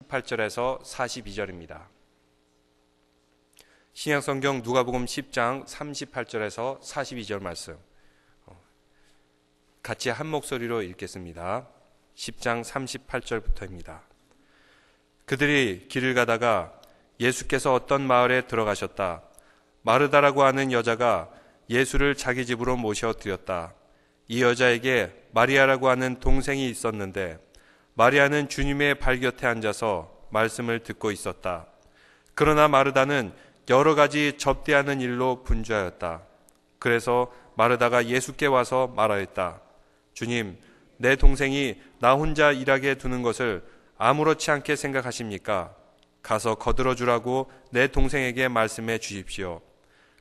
38절에서 42절입니다. 신약성경 누가복음 10장 38절에서 42절 말씀 같이 한 목소리로 읽겠습니다. 10장 38절부터입니다. 그들이 길을 가다가 예수께서 어떤 마을에 들어가셨다. 마르다라고 하는 여자가 예수를 자기 집으로 모셔드렸다. 이 여자에게 마리아라고 하는 동생이 있었는데 마리아는 주님의 발 곁에 앉아서 말씀을 듣고 있었다. 그러나 마르다는 여러 가지 접대하는 일로 분주하였다. 그래서 마르다가 예수께 와서 말하였다. 주님, 내 동생이 나 혼자 일하게 두는 것을 아무렇지 않게 생각하십니까? 가서 거들어 주라고 내 동생에게 말씀해 주십시오.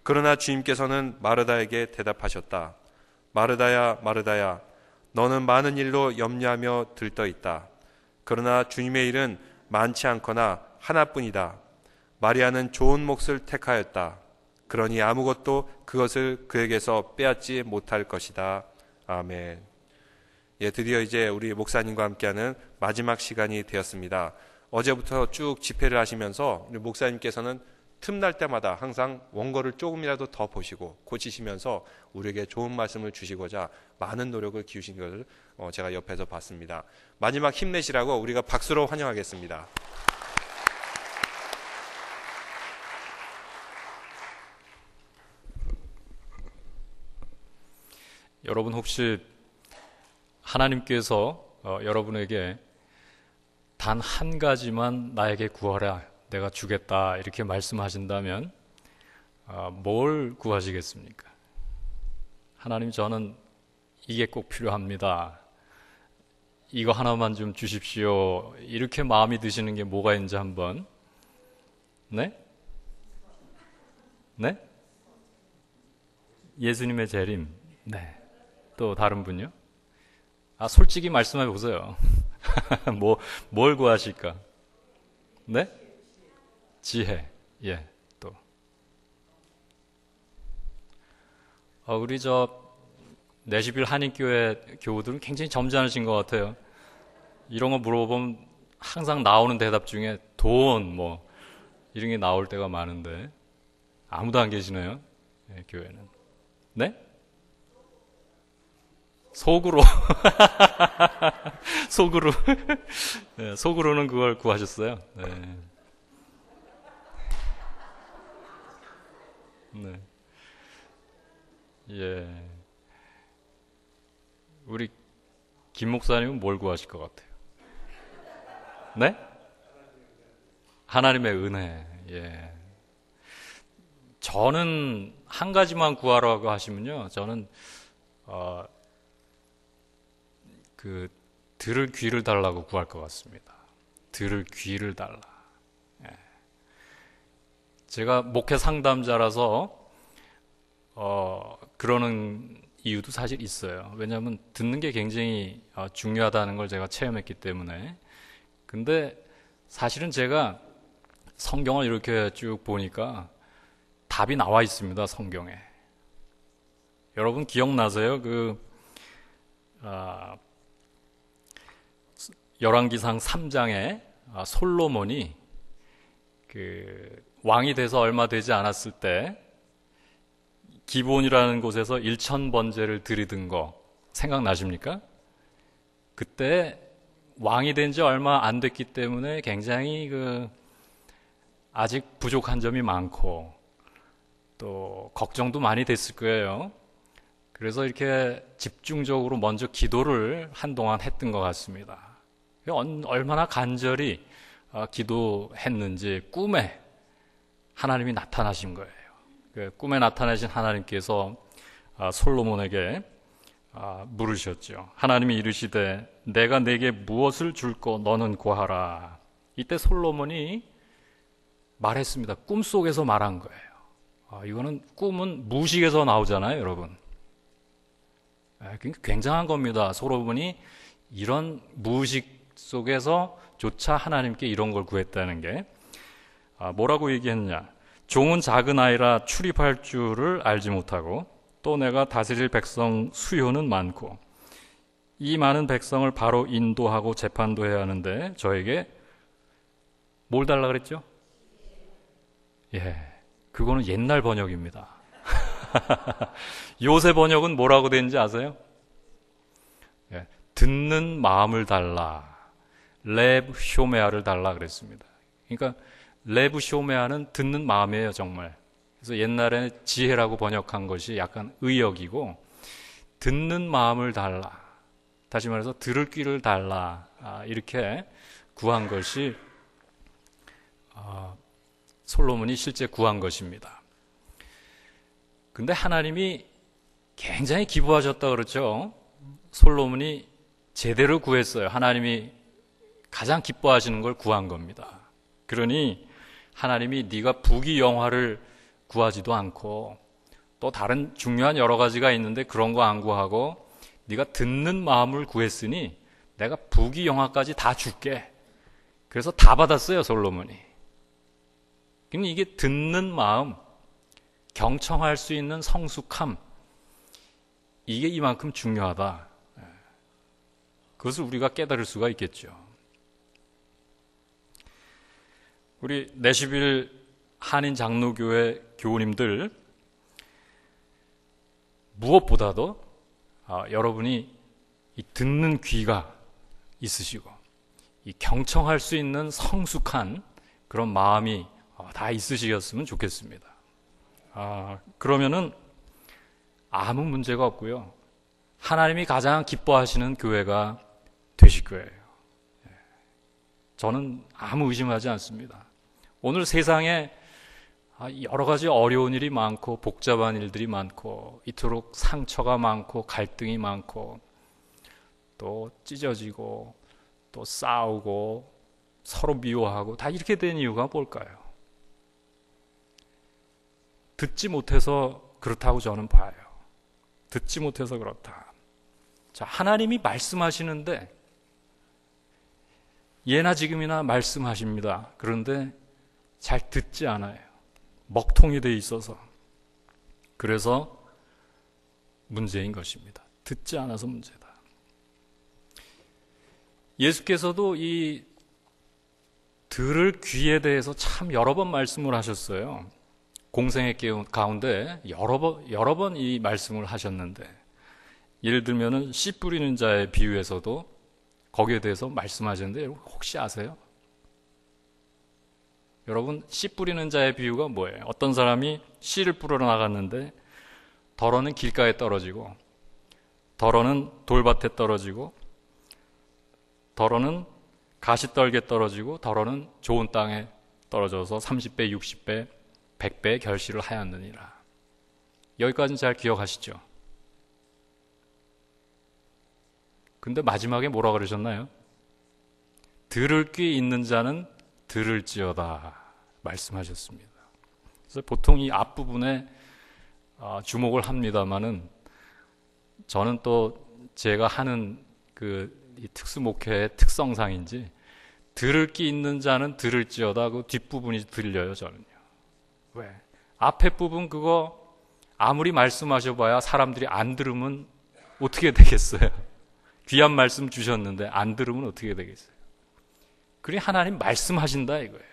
그러나 주님께서는 마르다에게 대답하셨다. 마르다야, 마르다야, 너는 많은 일로 염려하며 들떠 있다. 그러나 주님의 일은 많지 않거나 하나뿐이다. 마리아는 좋은 몫을 택하였다. 그러니 아무것도 그것을 그에게서 빼앗지 못할 것이다. 아멘. 예, 드디어 이제 우리 목사님과 함께하는 마지막 시간이 되었습니다. 어제부터 쭉 집회를 하시면서 우리 목사님께서는 틈날 때마다 항상 원고를 조금이라도 더 보시고 고치시면서 우리에게 좋은 말씀을 주시고자 많은 노력을 기우신 것을 제가 옆에서 봤습니다. 마지막 힘내시라고 우리가 박수로 환영하겠습니다. 여러분 혹시 하나님께서 여러분에게 단 한 가지만 나에게 구하라, 내가 주겠다 이렇게 말씀하신다면 뭘 구하시겠습니까? 하나님, 저는 이게 꼭 필요합니다. 이거 하나만 좀 주십시오. 이렇게 마음이 드시는 게 뭐가 있는지 한번. 네? 네? 예수님의 재림. 네. 또 다른 분요? 솔직히 말씀해 보세요. 뭘 구하실까? 네? 지혜. 예, 또. 우리 내시빌 한인교회 교우들은 굉장히 점잖으신 것 같아요. 이런 거 물어보면 항상 나오는 대답 중에 돈, 이런 게 나올 때가 많은데, 아무도 안 계시네요, 네, 교회는. 네? 속으로. 속으로. 네, 속으로는 그걸 구하셨어요. 네. 네. 예. 우리 김 목사님은 뭘 구하실 것 같아요? 네? 하나님의 은혜. 예. 저는 한 가지만 구하라고 하시면요, 저는 들을 귀를 달라고 구할 것 같습니다. 들을 귀를 달라. 예. 제가 목회 상담자라서 그러는 이유도 사실 있어요. 왜냐하면 듣는 게 굉장히 중요하다는 걸 제가 체험했기 때문에. 근데 사실은 제가 성경을 이렇게 쭉 보니까 답이 나와 있습니다, 성경에. 여러분 기억나세요? 열왕기상 3장에 솔로몬이 왕이 돼서 얼마 되지 않았을 때 기브온이라는 곳에서 1000번제를 드리던 거 생각나십니까? 그때 왕이 된 지 얼마 안 됐기 때문에 굉장히 아직 부족한 점이 많고 또 걱정도 많이 됐을 거예요. 그래서 이렇게 집중적으로 먼저 기도를 한동안 했던 것 같습니다. 얼마나 간절히 기도했는지 꿈에 하나님이 나타나신 거예요. 꿈에 나타나신 하나님께서 솔로몬에게 물으셨죠. 하나님이 이르시되 내가 네게 무엇을 줄꼬 너는 구하라. 이때 솔로몬이 말했습니다. 꿈속에서 말한 거예요. 이거는 꿈은 무식에서 나오잖아요, 여러분. 굉장한 겁니다. 솔로몬이 이런 무식 속에서조차 하나님께 이런 걸 구했다는 게. 뭐라고 얘기했냐? 종은 작은 아이라 출입할 줄을 알지 못하고 또 내가 다스릴 백성 수요는 많고 이 많은 백성을 바로 인도하고 재판도 해야 하는데 저에게 뭘 달라 그랬죠? 예, 그거는 옛날 번역입니다. 요새 번역은 뭐라고 되는지 아세요? 예, 듣는 마음을 달라. 레브 쇼메아를 달라 그랬습니다. 그러니까 레브 쇼메아는 듣는 마음이에요, 정말. 그래서 옛날에 지혜라고 번역한 것이 약간 의역이고, 듣는 마음을 달라. 다시 말해서 들을 귀를 달라. 이렇게 구한 것이 솔로몬이 실제 구한 것입니다. 근데 하나님이 굉장히 기뻐하셨다 그렇죠? 솔로몬이 제대로 구했어요. 하나님이 가장 기뻐하시는 걸 구한 겁니다. 그러니 하나님이 네가 부귀영화를 구하지도 않고 또 다른 중요한 여러 가지가 있는데 그런 거 안 구하고 네가 듣는 마음을 구했으니 내가 부귀영화까지 다 줄게. 그래서 다 받았어요, 솔로몬이. 근데 이게 듣는 마음, 경청할 수 있는 성숙함, 이게 이만큼 중요하다. 그것을 우리가 깨달을 수가 있겠죠. 우리 내시빌 한인 장로교회 교우님들, 무엇보다도 여러분이 이 듣는 귀가 있으시고 이 경청할 수 있는 성숙한 그런 마음이 다 있으시겠으면 좋겠습니다. 그러면은 아무 문제가 없고요. 하나님이 가장 기뻐하시는 교회가 되실 거예요. 저는 아무 의심하지 않습니다. 오늘 세상에 여러 가지 어려운 일이 많고 복잡한 일들이 많고 이토록 상처가 많고 갈등이 많고 또 찢어지고 또 싸우고 서로 미워하고 다 이렇게 된 이유가 뭘까요? 듣지 못해서 그렇다고 저는 봐요. 듣지 못해서 그렇다. 자, 하나님이 말씀하시는데 예나 지금이나 말씀하십니다. 그런데 잘 듣지 않아요. 먹통이 돼 있어서. 그래서 문제인 것입니다. 듣지 않아서 문제다. 예수께서도 이 들을 귀에 대해서 참 여러 번 말씀을 하셨어요. 공생의 가운데 여러 번 이 말씀을 하셨는데, 예를 들면은 씨 뿌리는 자의 비유에서도 거기에 대해서 말씀하셨는데 혹시 아세요? 여러분, 씨 뿌리는 자의 비유가 뭐예요? 어떤 사람이 씨를 뿌려 나갔는데 덜어는 길가에 떨어지고 덜어는 돌밭에 떨어지고 덜어는 가시떨기에 떨어지고 덜어는 좋은 땅에 떨어져서 30배, 60배, 100배의 결실을 하였느니라. 여기까지는 잘 기억하시죠? 근데 마지막에 뭐라 그러셨나요? 들을 귀 있는 자는 들을지어다 말씀하셨습니다. 그래서 보통 이 앞부분에 주목을 합니다마는 저는 또 제가 하는 이 특수 목회의 특성상인지 들을 귀 있는 자는 들을지어다 그 뒷부분이 들려요, 저는요. 왜? 앞에 부분 그거 아무리 말씀하셔봐야 사람들이 안 들으면 어떻게 되겠어요? 귀한 말씀 주셨는데 안 들으면 어떻게 되겠어요? 그러니 하나님 말씀하신다 이거예요.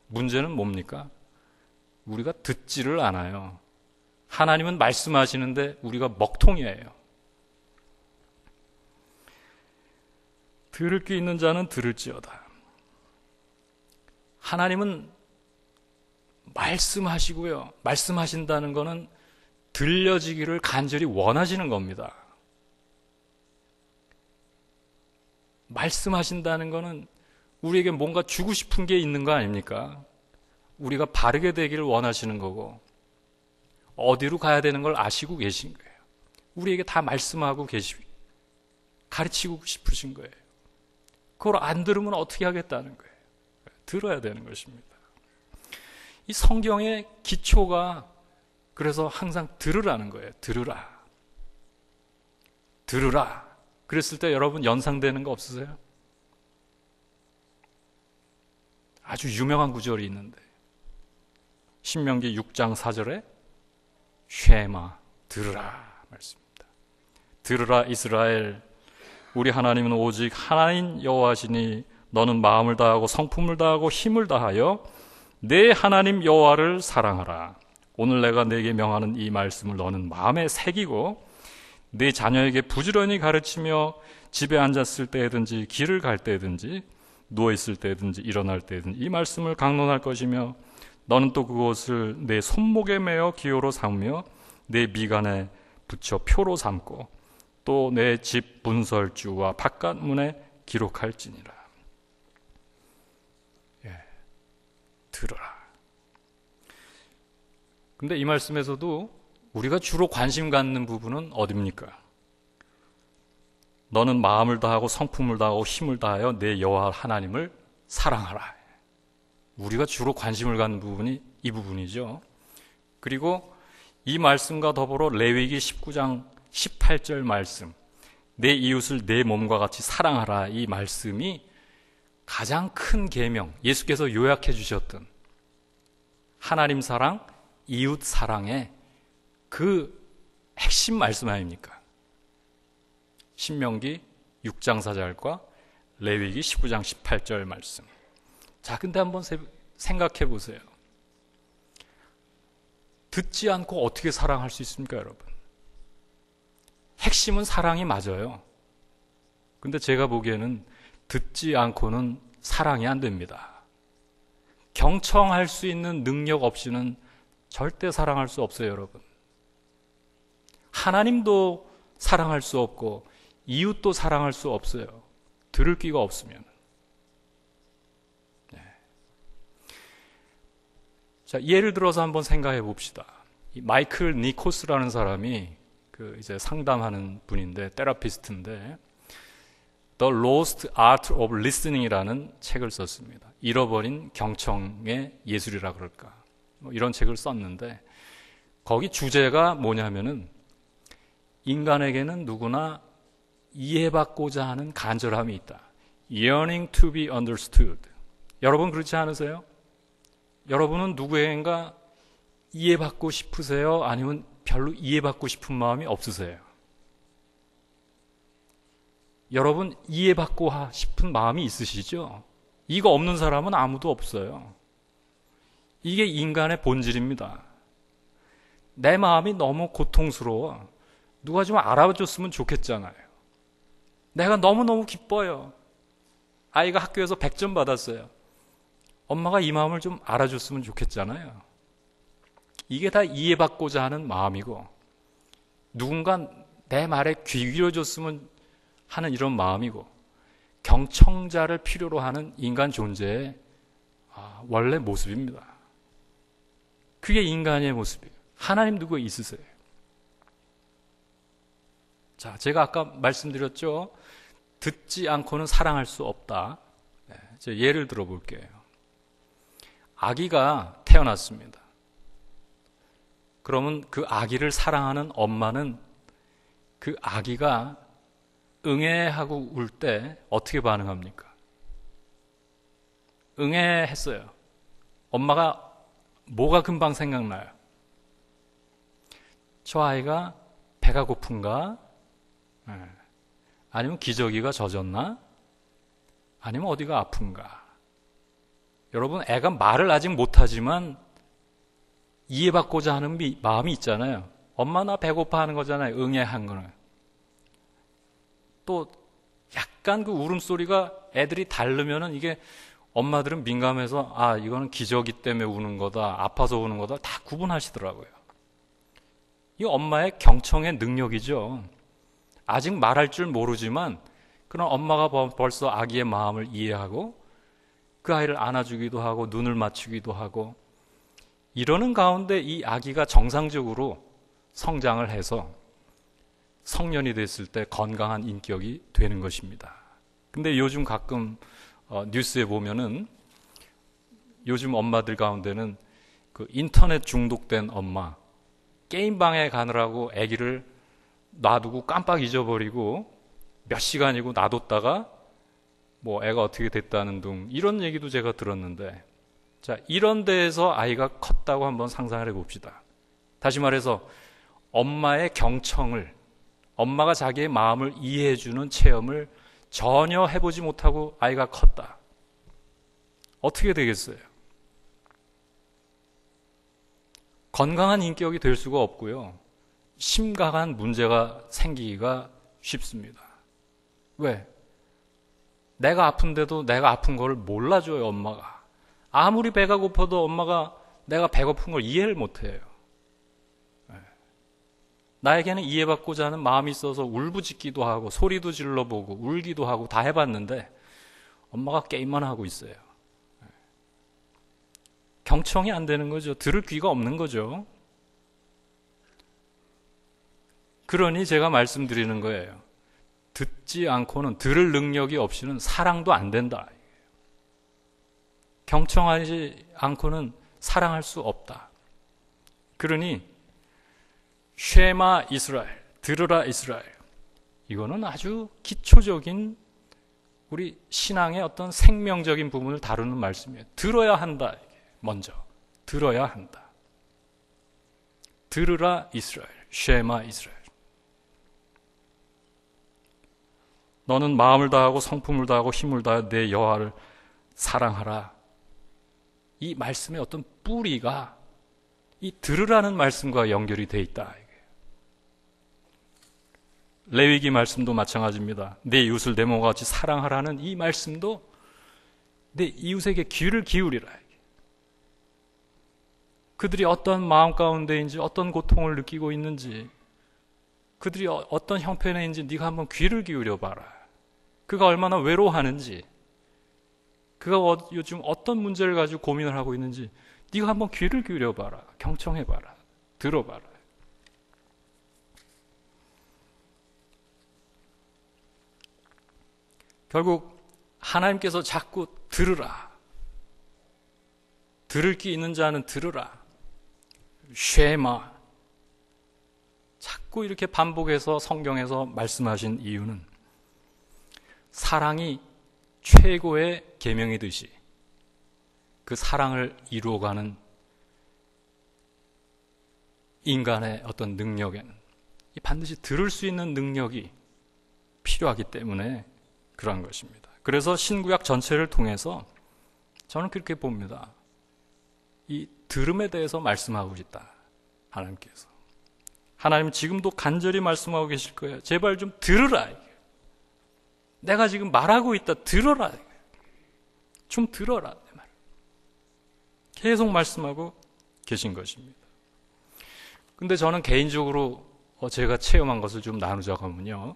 문제는 뭡니까? 우리가 듣지를 않아요. 하나님은 말씀하시는데 우리가 먹통이에요. 들을 귀 있는 자는 들을지어다. 하나님은 말씀하시고요. 말씀하신다는 것은 들려지기를 간절히 원하시는 겁니다. 말씀하신다는 것은 우리에게 뭔가 주고 싶은 게 있는 거 아닙니까? 우리가 바르게 되기를 원하시는 거고 어디로 가야 되는 걸 아시고 계신 거예요. 우리에게 다 말씀하고 가르치고 싶으신 거예요. 그걸 안 들으면 어떻게 하겠다는 거예요. 들어야 되는 것입니다. 이 성경의 기초가 그래서 항상 들으라는 거예요. 들으라. 들으라. 그랬을 때 여러분 연상되는 거 없으세요? 아주 유명한 구절이 있는데 신명기 6장 4절에 쉐마 들으라 말씀입니다. 들으라 이스라엘 우리 하나님은 오직 하나님 여호와시니 너는 마음을 다하고 성품을 다하고 힘을 다하여 내 하나님 여호와를 사랑하라. 오늘 내가 네게 명하는 이 말씀을 너는 마음에 새기고 네 자녀에게 부지런히 가르치며 집에 앉았을 때든지 길을 갈 때든지 누워있을 때든지 일어날 때든지 이 말씀을 강론할 것이며 너는 또 그것을 내 손목에 매어 기호로 삼으며 내 미간에 붙여 표로 삼고 또 내 집 문설주와 바깥문에 기록할지니라. 들어라. 근데 이 말씀에서도 우리가 주로 관심 갖는 부분은 어디입니까? 너는 마음을 다하고 성품을 다하고 힘을 다하여 내 여호와 하나님을 사랑하라. 우리가 주로 관심을 갖는 부분이 이 부분이죠. 그리고 이 말씀과 더불어 레위기 19장 18절 말씀, 내 이웃을 내 몸과 같이 사랑하라, 이 말씀이 가장 큰 계명, 예수께서 요약해 주셨던 하나님 사랑, 이웃 사랑의 그 핵심 말씀 아닙니까? 신명기 6장 4절과 레위기 19장 18절 말씀. 자, 근데 한번 생각해 보세요. 듣지 않고 어떻게 사랑할 수 있습니까, 여러분? 핵심은 사랑이 맞아요. 근데 제가 보기에는 듣지 않고는 사랑이 안 됩니다. 경청할 수 있는 능력 없이는 절대 사랑할 수 없어요, 여러분. 하나님도 사랑할 수 없고 이웃도 사랑할 수 없어요. 들을 귀가 없으면. 네. 자, 예를 들어서 한번 생각해 봅시다. 이 마이클 니코스라는 사람이 이제 상담하는 분인데, 테라피스트인데, The Lost Art of Listening이라는 책을 썼습니다. 잃어버린 경청의 예술이라 그럴까. 이런 책을 썼는데, 거기 주제가 뭐냐면은, 인간에게는 누구나 이해받고자 하는 간절함이 있다. Yearning to be understood. 여러분 그렇지 않으세요? 여러분은 누구에겐가 이해받고 싶으세요? 아니면 별로 이해받고 싶은 마음이 없으세요? 여러분 이해받고 싶은 마음이 있으시죠? 이거 없는 사람은 아무도 없어요. 이게 인간의 본질입니다. 내 마음이 너무 고통스러워. 누가 좀 알아줬으면 좋겠잖아요. 내가 너무너무 기뻐요. 아이가 학교에서 100점 받았어요. 엄마가 이 마음을 좀 알아줬으면 좋겠잖아요. 이게 다 이해받고자 하는 마음이고, 누군가 내 말에 귀 기울여줬으면 하는 이런 마음이고, 경청자를 필요로 하는 인간 존재의 원래 모습입니다. 그게 인간의 모습이에요. 하나님도 그거 있으세요. 자, 제가 아까 말씀드렸죠. 듣지 않고는 사랑할 수 없다. 네, 제가 예를 들어 볼게요. 아기가 태어났습니다. 그러면 그 아기를 사랑하는 엄마는 그 아기가 응애하고 울 때 어떻게 반응합니까? 응애했어요. 엄마가 뭐가 금방 생각나요? 저 아이가 배가 고픈가? 아니면 기저귀가 젖었나? 아니면 어디가 아픈가? 여러분, 애가 말을 아직 못하지만 이해받고자 하는 마음이 있잖아요. 엄마 나 배고파 하는 거잖아요. 응애한 거는. 또 약간 그 울음소리가 애들이 다르면은 이게 엄마들은 민감해서 이거는 기저귀 때문에 우는 거다, 아파서 우는 거다 다 구분하시더라고요. 이 엄마의 경청의 능력이죠. 아직 말할 줄 모르지만 그런 엄마가 벌써 아기의 마음을 이해하고 그 아이를 안아주기도 하고 눈을 맞추기도 하고 이러는 가운데 이 아기가 정상적으로 성장을 해서 성년이 됐을 때 건강한 인격이 되는 것입니다. 근데 요즘 가끔 뉴스에 보면은 요즘 엄마들 가운데는 그 인터넷 중독된 엄마, 게임방에 가느라고 아기를 놔두고 깜빡 잊어버리고 몇 시간이고 놔뒀다가 뭐 애가 어떻게 됐다는 등 이런 얘기도 제가 들었는데, 자, 이런 데에서 아이가 컸다고 한번 상상을 해봅시다. 다시 말해서 엄마의 경청을, 엄마가 자기의 마음을 이해해주는 체험을 전혀 해보지 못하고 아이가 컸다. 어떻게 되겠어요? 건강한 인격이 될 수가 없고요. 심각한 문제가 생기기가 쉽습니다. 왜? 내가 아픈데도 내가 아픈 걸 몰라줘요, 엄마가. 아무리 배가 고파도 엄마가 내가 배고픈 걸 이해를 못해요. 나에게는 이해받고자 하는 마음이 있어서 울부짖기도 하고 소리도 질러보고 울기도 하고 다 해봤는데 엄마가 게임만 하고 있어요. 경청이 안 되는 거죠. 들을 귀가 없는 거죠. 그러니 제가 말씀드리는 거예요. 듣지 않고는, 들을 능력이 없이는 사랑도 안 된다. 경청하지 않고는 사랑할 수 없다. 그러니 쉐마 이스라엘, 들으라 이스라엘, 이거는 아주 기초적인 우리 신앙의 어떤 생명적인 부분을 다루는 말씀이에요. 들어야 한다. 먼저 들어야 한다. 들으라 이스라엘, 쉐마 이스라엘. 너는 마음을 다하고 성품을 다하고 힘을 다하여 내 여호와를 사랑하라. 이 말씀의 어떤 뿌리가 이 들으라는 말씀과 연결이 돼 있다. 레위기 말씀도 마찬가지입니다. 내 이웃을 내 몸과 같이 사랑하라는 이 말씀도 내 이웃에게 귀를 기울이라. 그들이 어떤 마음 가운데인지, 어떤 고통을 느끼고 있는지, 그들이 어떤 형편인지 네가 한번 귀를 기울여 봐라. 그가 얼마나 외로워하는지, 그가 요즘 어떤 문제를 가지고 고민을 하고 있는지 네가 한번 귀를 기울여 봐라. 경청해 봐라. 들어봐라. 결국 하나님께서 자꾸 들으라. 들을 귀 있는 자는 들으라. 쉐마. 자꾸 이렇게 반복해서 성경에서 말씀하신 이유는 사랑이 최고의 계명이듯이 그 사랑을 이루어가는 인간의 어떤 능력에는 반드시 들을 수 있는 능력이 필요하기 때문에 그러한 것입니다. 그래서 신구약 전체를 통해서 저는 그렇게 봅니다. 이 들음에 대해서 말씀하고 있다. 하나님께서. 하나님은 지금도 간절히 말씀하고 계실 거예요. 제발 좀 들으라. 내가 지금 말하고 있다. 들어라. 좀 들어라. 내 말. 계속 말씀하고 계신 것입니다. 근데 저는 개인적으로 제가 체험한 것을 좀 나누자고 하면요.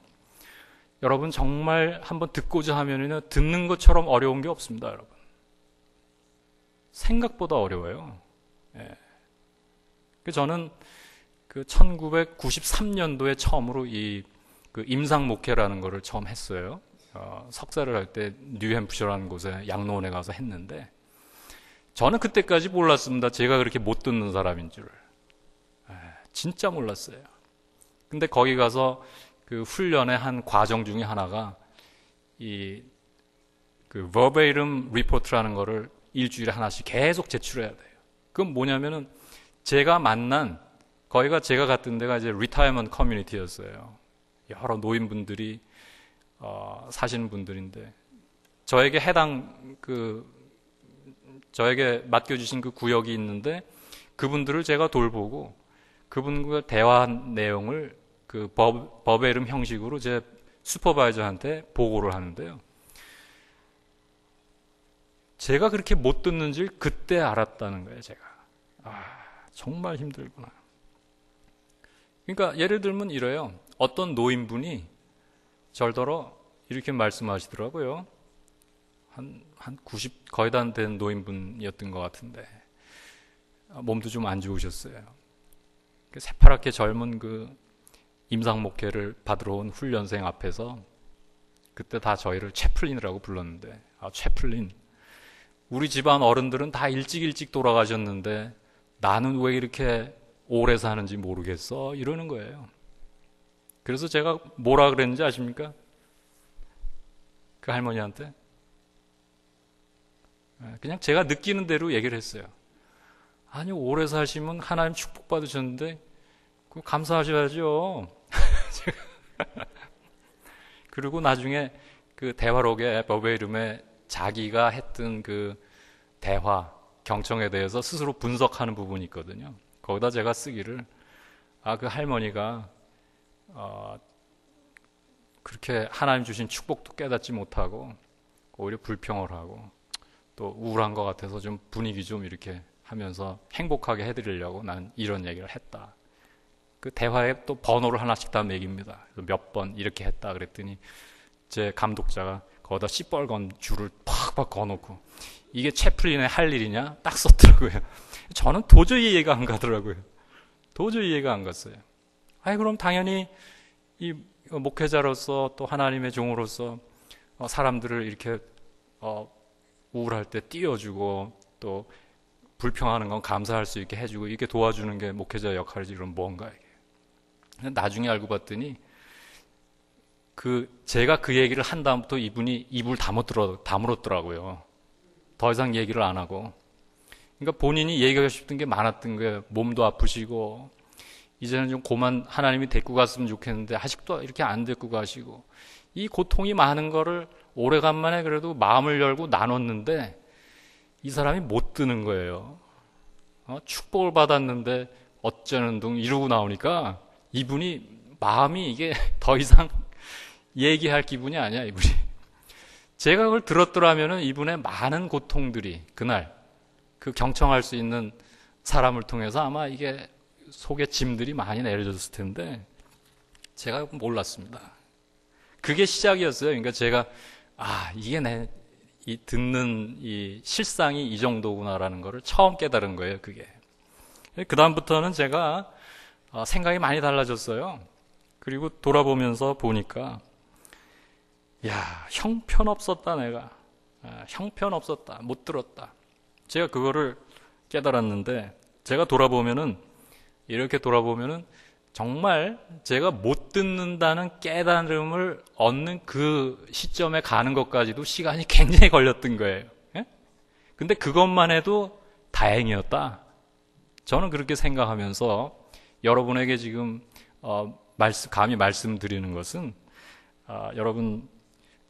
여러분 정말 한번 듣고자 하면은 듣는 것처럼 어려운 게 없습니다, 여러분. 생각보다 어려워요. 예. 저는 그 1993년도에 처음으로 그 임상 목회라는 거를 처음 했어요. 석사를 할 때 뉴햄프셔라는 곳에 양로원에 가서 했는데 저는 그때까지 몰랐습니다. 제가 그렇게 못 듣는 사람인 줄. 진짜 몰랐어요. 근데 거기 가서 그 훈련의 한 과정 중에 하나가 그 verbatim report라는 거를 일주일에 하나씩 계속 제출해야 돼요. 그건 뭐냐면은 제가 만난 거기가 제가 갔던 데가 이제 리타이먼트 커뮤니티였어요. 여러 노인분들이 사시는 분들인데 저에게 저에게 맡겨주신 그 구역이 있는데 그분들을 제가 돌보고 그분과 대화한 내용을 그 버베름 형식으로 제 슈퍼바이저한테 보고를 하는데요. 제가 그렇게 못 듣는 줄 그때 알았다는 거예요, 제가. 정말 힘들구나. 그러니까 예를 들면 이래요. 어떤 노인분이 절더러 이렇게 말씀하시더라고요. 한 90 거의 다 된 노인분이었던 것 같은데 몸도 좀 안 좋으셨어요. 새파랗게 젊은 그 임상 목회를 받으러 온 훈련생 앞에서 그때 다 저희를 채플린이라고 불렀는데 채플린, 우리 집안 어른들은 다 일찍 돌아가셨는데 나는 왜 이렇게 오래 사는지 모르겠어 이러는 거예요. 그래서 제가 뭐라 그랬는지 아십니까? 그 할머니한테 그냥 제가 느끼는 대로 얘기를 했어요. 아니 오래 사시면 하나님 축복 받으셨는데 그거 감사하셔야죠. 그리고 나중에 그 대화록에 버베이름에 자기가 했던 그 대화, 경청에 대해서 스스로 분석하는 부분이 있거든요. 거기다 제가 쓰기를 그 할머니가 그렇게 하나님 주신 축복도 깨닫지 못하고 오히려 불평을 하고 또 우울한 것 같아서 좀 분위기 좀 이렇게 하면서 행복하게 해드리려고 난 이런 얘기를 했다. 그 대화에 또 번호를 하나씩 다 매깁니다. 몇 번 이렇게 했다 그랬더니 제 감독자가 거기다 시뻘건 줄을 팍팍 그어놓고 이게 채플린의 할 일이냐? 딱 썼더라고요. 저는 도저히 이해가 안 가더라고요. 도저히 이해가 안 갔어요. 그럼 당연히 이 목회자로서 또 하나님의 종으로서 사람들을 이렇게 우울할 때 띄워주고 또 불평하는 건 감사할 수 있게 해주고 이렇게 도와주는 게 목회자 역할이지 그럼 뭔가 이게. 나중에 알고 봤더니 제가 그 얘기를 한 다음부터 이분이 입을 다물었더라고요. 더 이상 얘기를 안 하고. 그러니까 본인이 얘기하고 싶은 게 많았던 거예요. 몸도 아프시고 이제는 좀 고만 하나님이 데리고 갔으면 좋겠는데 아직도 이렇게 안 데리고 가시고 이 고통이 많은 거를 오래간만에 그래도 마음을 열고 나눴는데 이 사람이 못 드는 거예요. 축복을 받았는데 어쩌는 둥 이러고 나오니까 이분이 마음이 이게 더 이상 얘기할 기분이 아니야, 이분이. 제가 그걸 들었더라면은 이분의 많은 고통들이 그날 그 경청할 수 있는 사람을 통해서 아마 이게 속에 짐들이 많이 내려졌을 텐데 제가 몰랐습니다. 그게 시작이었어요. 그러니까 제가 이게 이 듣는 이 실상이 이 정도구나라는 거를 처음 깨달은 거예요, 그게. 그 다음부터는 제가 생각이 많이 달라졌어요. 그리고 돌아보면서 보니까 형편없었다 내가. 형편없었다. 못 들었다. 제가 그거를 깨달았는데 제가 이렇게 돌아보면은 정말 제가 못 듣는다는 깨달음을 얻는 그 시점에 가는 것까지도 시간이 굉장히 걸렸던 거예요. 근데 그것만 해도 다행이었다. 저는 그렇게 생각하면서 여러분에게 지금 감히 말씀드리는 것은 여러분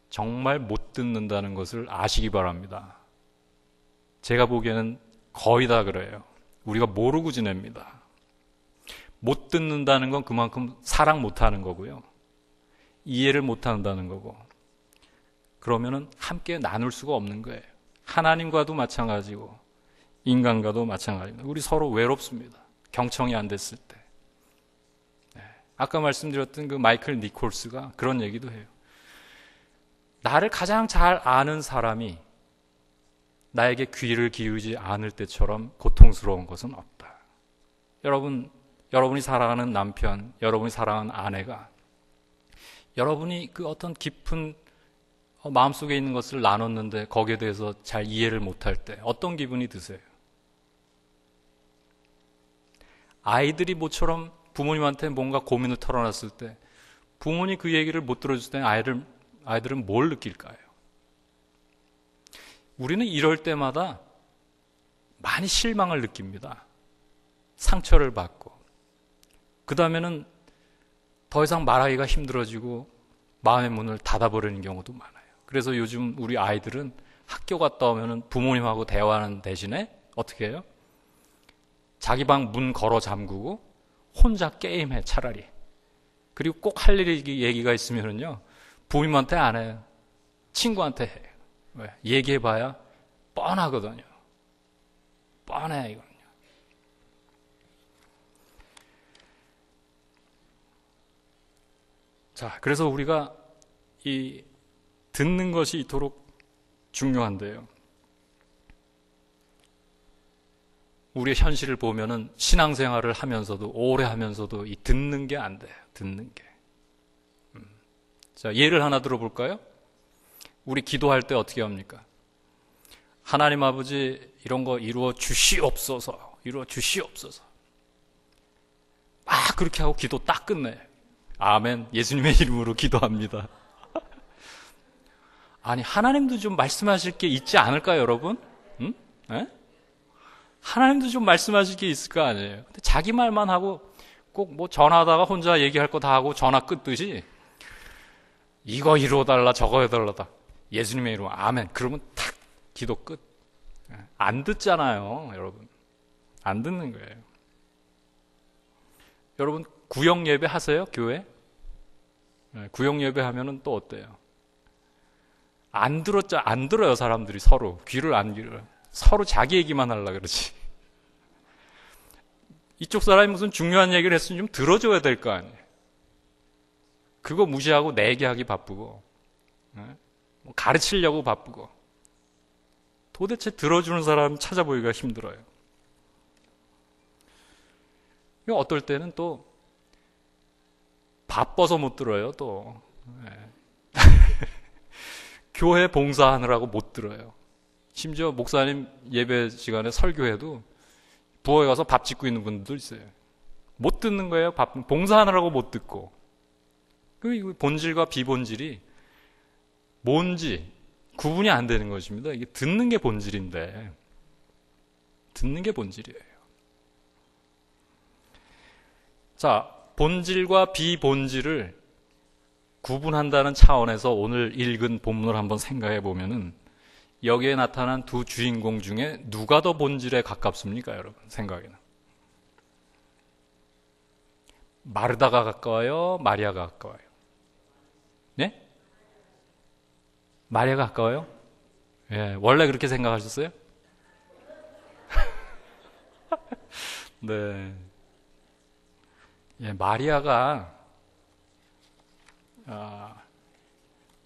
정말 못 듣는다는 것을 아시기 바랍니다. 제가 보기에는 거의 다 그래요. 우리가 모르고 지냅니다. 못 듣는다는 건 그만큼 사랑 못하는 거고요. 이해를 못한다는 거고. 그러면은 함께 나눌 수가 없는 거예요. 하나님과도 마찬가지고 인간과도 마찬가지입니다. 우리 서로 외롭습니다. 경청이 안 됐을 때. 아까 말씀드렸던 그 마이클 니콜스가 그런 얘기도 해요. 나를 가장 잘 아는 사람이 나에게 귀를 기울이지 않을 때처럼 고통스러운 것은 없다. 여러분이 사랑하는 남편, 여러분이 사랑하는 아내가 여러분이 그 어떤 깊은 마음속에 있는 것을 나눴는데 거기에 대해서 잘 이해를 못할 때 어떤 기분이 드세요? 아이들이 모처럼 부모님한테 뭔가 고민을 털어놨을 때 부모님 그 얘기를 못 들어줄 때 아이들은 뭘 느낄까요? 우리는 이럴 때마다 많이 실망을 느낍니다. 상처를 받고 그 다음에는 더 이상 말하기가 힘들어지고 마음의 문을 닫아버리는 경우도 많아요. 그래서 요즘 우리 아이들은 학교 갔다 오면 부모님하고 대화하는 대신에 어떻게 해요? 자기 방 문 걸어 잠그고 혼자 게임해 차라리. 그리고 꼭 할 얘기가 있으면은요 부모님한테 안 해요. 친구한테 해요. 왜? 얘기해봐야 뻔하거든요. 뻔해 이거는요. 자, 그래서 우리가 이 듣는 것이 이토록 중요한데요. 우리의 현실을 보면은 신앙생활을 하면서도 오래 하면서도 이 듣는 게 안 돼요. 듣는 게. 자, 예를 하나 들어볼까요? 우리 기도할 때 어떻게 합니까? 하나님 아버지 이런 거 이루어 주시옵소서. 이루어 주시옵소서. 막 그렇게 하고 기도 딱 끝내요. 아멘. 예수님의 이름으로 기도합니다. 아니 하나님도 좀 말씀하실 게 있지 않을까요, 여러분? 응? 에? 하나님도 좀 말씀하실 게 있을 거 아니에요. 근데 자기 말만 하고 꼭 뭐 전화하다가 혼자 얘기할 거 다 하고 전화 끊듯이 이거 이루어달라 저거 해달라다. 예수님의 이름 아멘. 그러면 탁 기도 끝. 안 듣잖아요, 여러분. 안 듣는 거예요. 여러분, 구역 예배 하세요, 교회? 구역 예배 하면은 또 어때요? 안 들어요, 사람들이 서로. 귀를 안 기울여요. 서로 자기 얘기만 하려고 그러지. 이쪽 사람이 무슨 중요한 얘기를 했으면 좀 들어줘야 될 거 아니에요. 그거 무시하고 내 얘기하기 바쁘고, 가르치려고 바쁘고, 도대체 들어주는 사람 찾아보기가 힘들어요. 어떨 때는 또 바빠서 못 들어요, 또. 교회 봉사하느라고 못 들어요. 심지어 목사님 예배 시간에 설교해도 부엌에 가서 밥 짓고 있는 분들도 있어요. 못 듣는 거예요. 봉사하느라고 못 듣고. 그 본질과 비본질이 뭔지 구분이 안 되는 것입니다. 이게 듣는 게 본질인데, 듣는 게 본질이에요. 자, 본질과 비본질을 구분한다는 차원에서 오늘 읽은 본문을 한번 생각해 보면은 여기에 나타난 두 주인공 중에 누가 더 본질에 가깝습니까, 여러분? 생각에는. 마르다가 가까워요? 마리아가 가까워요? 네? 마리아가 가까워요? 예, 원래 그렇게 생각하셨어요? 네. 예, 마리아가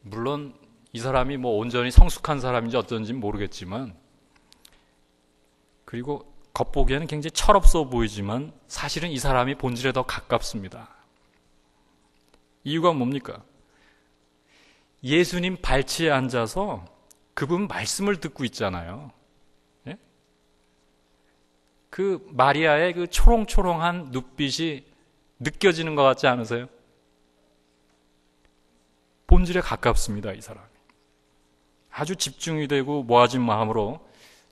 물론 이 사람이 뭐 온전히 성숙한 사람인지 어쩐지는 모르겠지만, 그리고 겉보기에는 굉장히 철없어 보이지만 사실은 이 사람이 본질에 더 가깝습니다. 이유가 뭡니까? 예수님 발치에 앉아서 그분 말씀을 듣고 있잖아요. 예? 그 마리아의 그 초롱초롱한 눈빛이 느껴지는 것 같지 않으세요? 본질에 가깝습니다, 이 사람이. 아주 집중이 되고 모아진 마음으로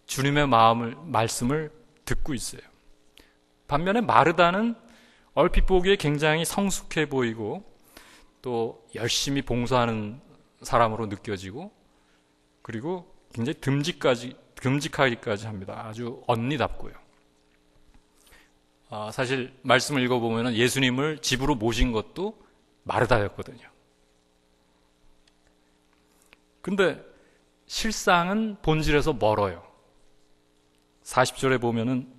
주님의 말씀을 듣고 있어요. 반면에 마르다는 얼핏 보기에 굉장히 성숙해 보이고 또 열심히 봉사하는 사람으로 느껴지고, 그리고 굉장히 듬직하기까지 합니다. 아주 언니답고요. 사실 말씀을 읽어보면 예수님을 집으로 모신 것도 마르다였거든요. 근데 실상은 본질에서 멀어요. 40절에 보면은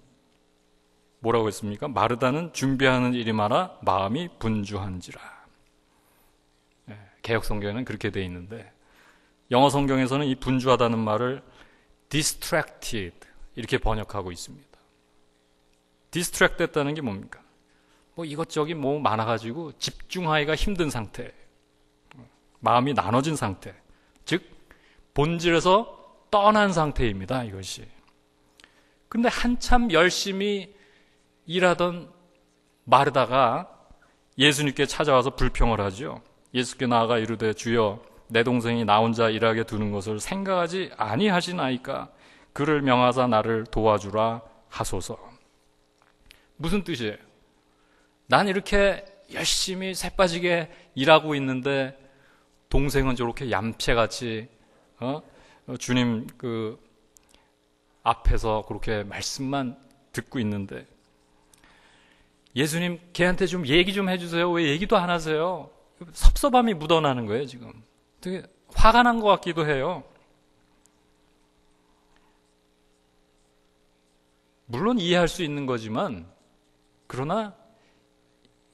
뭐라고 했습니까? 마르다는 준비하는 일이 많아 마음이 분주한지라. 개역 성경에는 그렇게 돼 있는데, 영어 성경에서는 이 분주하다는 말을 distracted 이렇게 번역하고 있습니다. distract 됐다는 게 뭡니까? 뭐 이것저것 뭐 많아가지고 집중하기가 힘든 상태, 마음이 나눠진 상태, 즉 본질에서 떠난 상태입니다, 이것이. 근데 한참 열심히 일하던 마르다가 예수님께 찾아와서 불평을 하죠. 예수께 나아가 이르되 주여 내 동생이 나 혼자 일하게 두는 것을 생각하지 아니하시나이까 그를 명하사 나를 도와주라 하소서. 무슨 뜻이에요? 난 이렇게 열심히 새빠지게 일하고 있는데 동생은 저렇게 얌체같이 주님 그 앞에서 그렇게 말씀만 듣고 있는데, 예수님 걔한테 좀 얘기 좀 해주세요. 왜 얘기도 안 하세요? 섭섭함이 묻어나는 거예요, 지금. 되게 화가 난 것 같기도 해요. 물론 이해할 수 있는 거지만, 그러나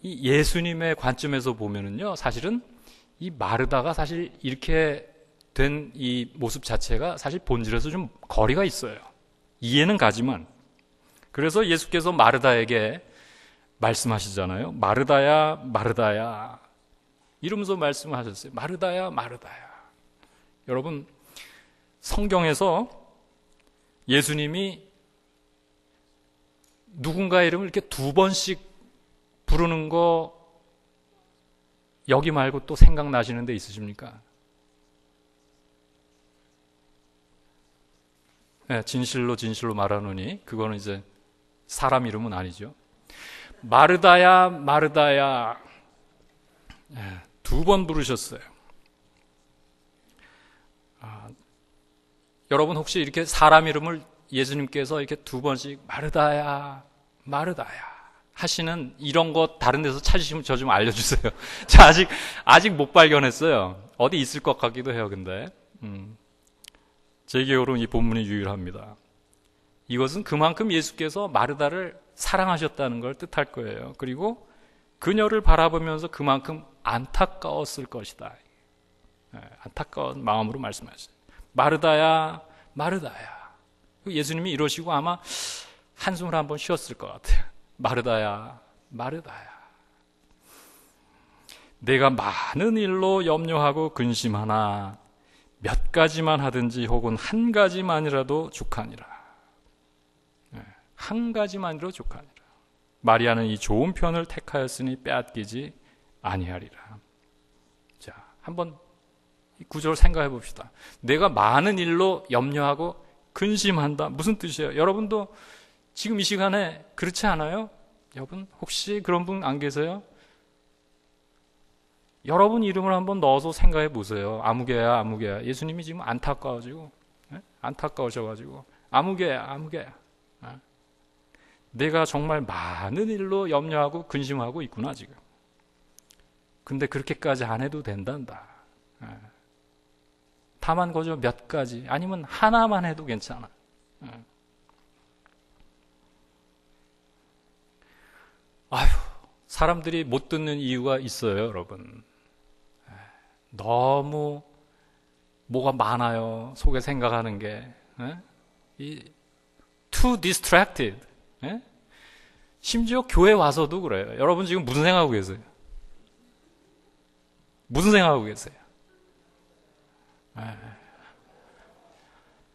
이 예수님의 관점에서 보면은요, 사실은 이 마르다가 사실 이렇게 된 이 모습 자체가 사실 본질에서 좀 거리가 있어요. 이해는 가지만. 그래서 예수께서 마르다에게 말씀하시잖아요. 마르다야, 마르다야. 이러면서 말씀하셨어요. 마르다야, 마르다야. 여러분, 성경에서 예수님이 누군가 이름을 이렇게 두 번씩 부르는 거 여기 말고 또 생각나시는 데 있으십니까? 네, 진실로 진실로 말하노니 그거는 이제 사람 이름은 아니죠. 마르다야, 마르다야. 두 번 부르셨어요. 여러분 혹시 이렇게 사람 이름을 예수님께서 이렇게 두 번씩 마르다야, 마르다야 하시는 이런 거 다른 데서 찾으시면 저 좀 알려주세요. 저 아직 못 발견했어요. 어디 있을 것 같기도 해요, 근데. 제 기억으로는 이 본문이 유일합니다. 이것은 그만큼 예수께서 마르다를 사랑하셨다는 걸 뜻할 거예요. 그리고 그녀를 바라보면서 그만큼 안타까웠을 것이다. 안타까운 마음으로 말씀하셨어요. 마르다야, 마르다야. 예수님이 이러시고 아마 한숨을 한번 쉬었을 것 같아요. 마르다야, 마르다야. 내가 많은 일로 염려하고 근심하나 몇 가지만 하든지 혹은 한 가지만이라도 족하니라. 한 가지만이라도 족하니라. 마리아는 이 좋은 편을 택하였으니 빼앗기지 아니하리라. 자, 한번 이 구절을 생각해 봅시다. 내가 많은 일로 염려하고 근심한다. 무슨 뜻이에요? 여러분도 지금 이 시간에 그렇지 않아요? 여러분 혹시 그런 분 안 계세요? 여러분 이름을 한번 넣어서 생각해 보세요. 아무개야, 아무개야. 예수님이 지금 안타까워지고, 안타까우셔가지고, 아무개야, 아무개야. 내가 정말 많은 일로 염려하고 근심하고 있구나, 지금. 근데 그렇게까지 안 해도 된단다. 다만 거저 몇 가지, 아니면 하나만 해도 괜찮아. 아휴, 사람들이 못 듣는 이유가 있어요, 여러분. 너무 뭐가 많아요. 속에 생각하는 게. too distracted. 심지어 교회 와서도 그래요. 여러분 지금 무슨 생각하고 계세요? 무슨 생각하고 계세요?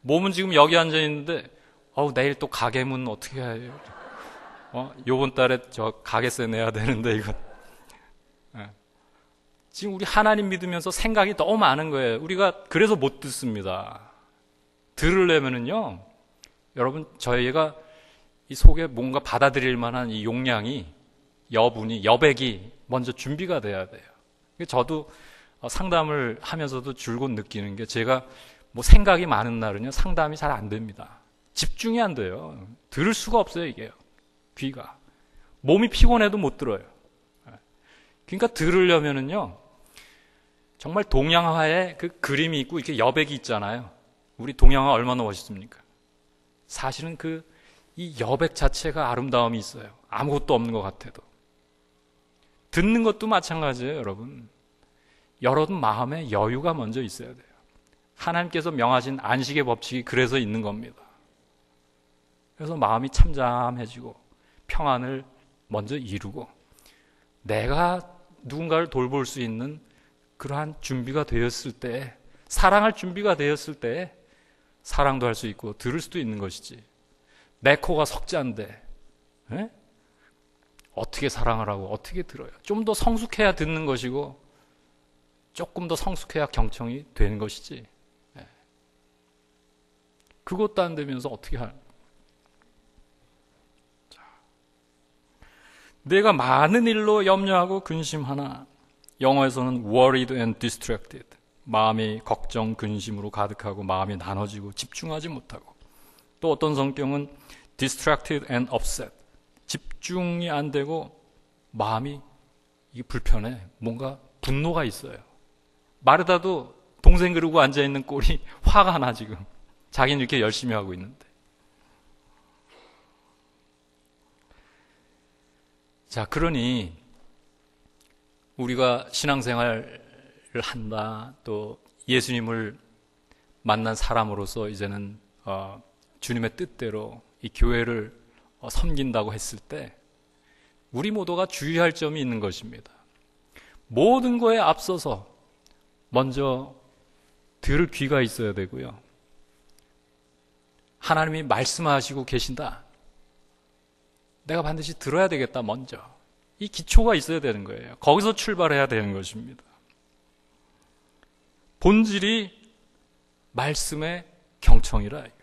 몸은 지금 여기 앉아 있는데, 내일 또 가게문 어떻게 해요? 요번 달에 저 가게세 내야 되는데, 이거. 지금 우리 하나님 믿으면서 생각이 너무 많은 거예요. 우리가 그래서 못 듣습니다. 들으려면은요, 여러분, 저희가 이 속에 뭔가 받아들일 만한 이 용량이, 여백이 먼저 준비가 돼야 돼요. 저도 상담을 하면서도 줄곧 느끼는 게 제가 뭐 생각이 많은 날은요, 상담이 잘 안 됩니다. 집중이 안 돼요. 들을 수가 없어요, 이게요. 귀가. 몸이 피곤해도 못 들어요. 그러니까 들으려면은요, 정말 동양화에 그 그림이 있고 이렇게 여백이 있잖아요. 우리 동양화 얼마나 멋있습니까? 사실은 이 여백 자체가 아름다움이 있어요. 아무것도 없는 것 같아도. 듣는 것도 마찬가지예요, 여러분. 여러분 마음에 여유가 먼저 있어야 돼요. 하나님께서 명하신 안식의 법칙이 그래서 있는 겁니다. 그래서 마음이 참잠해지고 평안을 먼저 이루고 내가 누군가를 돌볼 수 있는 그러한 준비가 되었을 때, 사랑할 준비가 되었을 때 사랑도 할 수 있고 들을 수도 있는 것이지. 내 코가 석자인데 어떻게 사랑을 하고 어떻게 들어요? 좀 더 성숙해야 듣는 것이고 조금 더 성숙해야 경청이 되는 것이지. 그것도 안 되면서 어떻게 내가 많은 일로 염려하고 근심하나. 영어에서는 worried and distracted. 마음이 걱정, 근심으로 가득하고 마음이 나눠지고 집중하지 못하고. 또 어떤 성경은 distracted and upset. 집중이 안 되고 마음이 이게 불편해. 뭔가 분노가 있어요. 마르다도 동생 그러고 앉아있는 꼴이 화가 나 지금. 자기는 이렇게 열심히 하고 있는데. 자, 그러니 우리가 신앙생활을 한다, 또 예수님을 만난 사람으로서 이제는 주님의 뜻대로 이 교회를 섬긴다고 했을 때 우리 모두가 주의할 점이 있는 것입니다. 모든 거에 앞서서 먼저 들을 귀가 있어야 되고요. 하나님이 말씀하시고 계신다. 내가 반드시 들어야 되겠다, 먼저. 이 기초가 있어야 되는 거예요. 거기서 출발해야 되는 것입니다. 본질이 말씀의 경청이라 이거예요.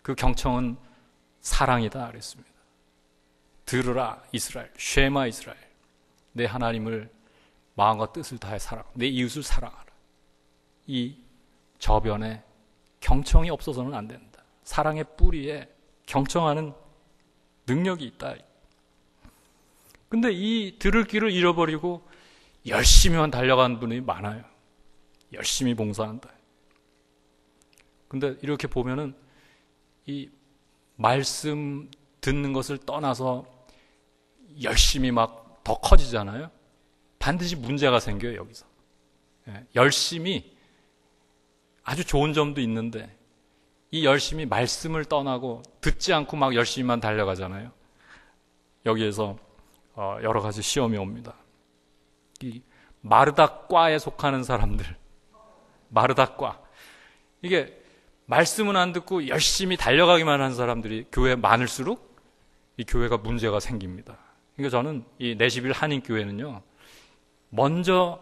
그 경청은 사랑이다 그랬습니다. 들으라 이스라엘, 쉐마 이스라엘. 내 하나님을 마음과 뜻을 다해 사랑, 내 이웃을 사랑하라. 이 저변의 경청이 없어서는 안 된다. 사랑의 뿌리에 경청하는 능력이 있다. 근데 이 들을 길을 잃어버리고 열심히만 달려가는 분이 많아요. 열심히 봉사한다. 근데 이렇게 보면은 이 말씀 듣는 것을 떠나서 열심히 막 더 커지잖아요. 반드시 문제가 생겨요, 여기서. 열심히 아주 좋은 점도 있는데 이 열심히 말씀을 떠나고 듣지 않고 막 열심히만 달려가잖아요. 여기에서 여러 가지 시험이 옵니다. 이 마르닥과에 속하는 사람들, 마르닥과, 이게 말씀은 안 듣고 열심히 달려가기만 한 사람들이 교회에 많을수록 이 교회가 문제가 생깁니다. 그러니까 저는 이 내시빌 한인교회는요, 먼저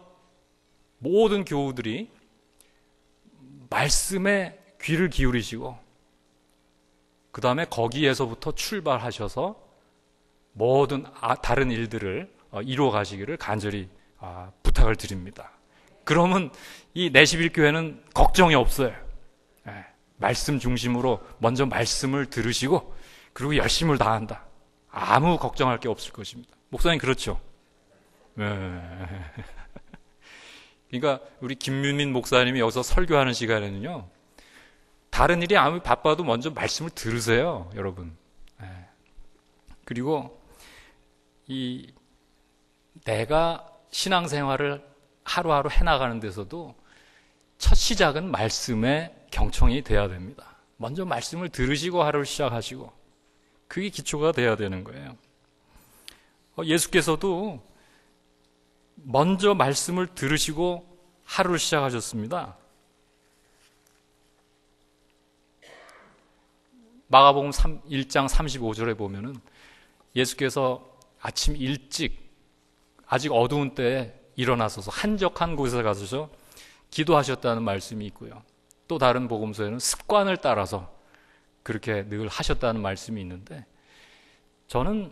모든 교우들이 말씀에 귀를 기울이시고 그 다음에 거기에서부터 출발하셔서 모든 다른 일들을 이루어 가시기를 간절히 부탁을 드립니다. 그러면 이 내시빌 교회는 걱정이 없어요. 말씀 중심으로 먼저 말씀을 들으시고 그리고 열심을 다한다. 아무 걱정할 게 없을 것입니다. 목사님 그렇죠? 그러니까 우리 김윤민 목사님이 여기서 설교하는 시간에는요, 다른 일이 아무리 바빠도 먼저 말씀을 들으세요, 여러분. 그리고 이 내가 신앙생활을 하루하루 해나가는 데서도 첫 시작은 말씀의 경청이 돼야 됩니다. 먼저 말씀을 들으시고 하루를 시작하시고 그게 기초가 돼야 되는 거예요. 예수께서도 먼저 말씀을 들으시고 하루를 시작하셨습니다. 마가복음 1장 35절에 보면은 예수께서 아침 일찍 아직 어두운 때에 일어나서서 한적한 곳에 가셔서 기도하셨다는 말씀이 있고요. 또 다른 복음서에는 습관을 따라서 그렇게 늘 하셨다는 말씀이 있는데, 저는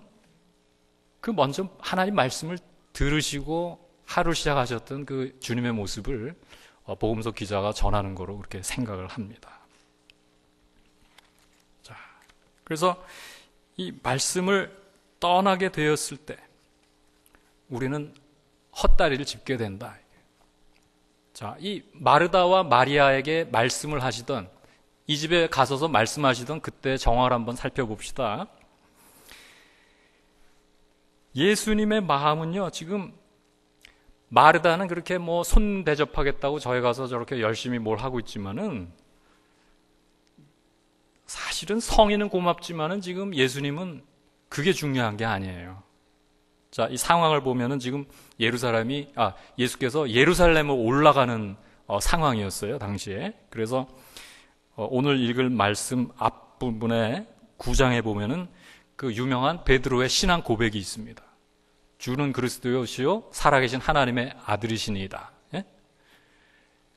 그 먼저 하나님 말씀을 들으시고 하루 시작하셨던 그 주님의 모습을 복음서 기자가 전하는 거로 그렇게 생각을 합니다. 자, 그래서 이 말씀을 떠나게 되었을 때 우리는 헛다리를 짚게 된다. 자, 이 마르다와 마리아에게 말씀을 하시던, 이 집에 가서서 말씀하시던 그때 정황을 한번 살펴봅시다. 예수님의 마음은요, 지금 마르다는 그렇게 뭐 손 대접하겠다고 저희 가서 저렇게 열심히 뭘 하고 있지만은 사실은 성의는 고맙지만은 지금 예수님은 그게 중요한 게 아니에요. 자, 이 상황을 보면은 지금 예수께서 예루살렘을 올라가는 상황이었어요, 당시에. 그래서 오늘 읽을 말씀 앞부분에 9장에 보면은 그 유명한 베드로의 신앙 고백이 있습니다. 주는 그리스도시요 살아계신 하나님의 아들이시니이다. 예?